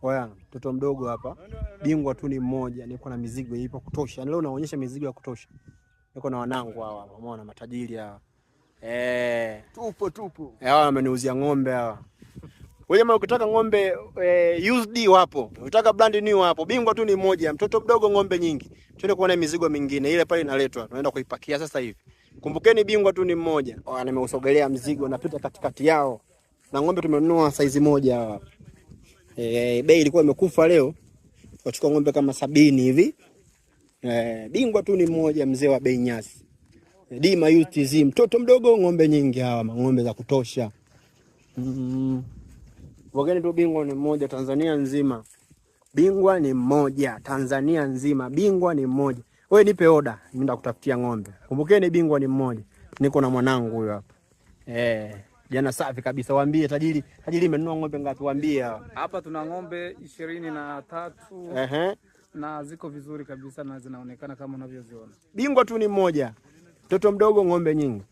Oya, mtoto mdogo hapa. Bingwa tu ni mmoja. Niko na mizigo ipo kutosha. Leo naonyesha mizigo ya kutosha. Niko na wanangu hawa, umeona matajiri hawa. Tupo. Hawa wameniuzia ng'ombe hawa. Wewe jamaa ukitaka ng'ombe USD wapo. Ukitaka brand new wapo. Bingwa tu ni mmoja. Mtoto mdogo ng'ombe nyingi. Twende kuona mizigo mingine. Ile pale inaletwa. Tunaenda kuipakia sasa hivi. Kumbukeni bingwa tu ni mmoja. Nimeusogelea mzigo napita katikati yao. Na ng'ombe tumenunua size moja hapa. Bei ilikuwa imekufa leo. Tukachukua ng'ombe kama 70 hivi. Bingwa tu ni mmoja, mzee wa bei nyasi. Dima UTZ, mtoto mdogo, ng'ombe nyingi hawa, ng'ombe za kutosha. Wageni tu bingwa ni mmoja Tanzania nzima. Bingwa ni mmoja Tanzania nzima. Bingwa ni mmoja. Wewe nipe order, mimi ndakutafutia ng'ombe. Kumbukeni bingwa ni mmoja. Niko na mwanangu huyo hapa. Jana safi kabisa. Waambie tajiri amenunua ng'ombe ngapi, waambie hawa. Hapa tuna ng'ombe 23. Na ziko vizuri kabisa na zinaonekana kama unavyoziona. Bingwa tu ni mmoja. Mtoto mdogo ng'ombe nyingi.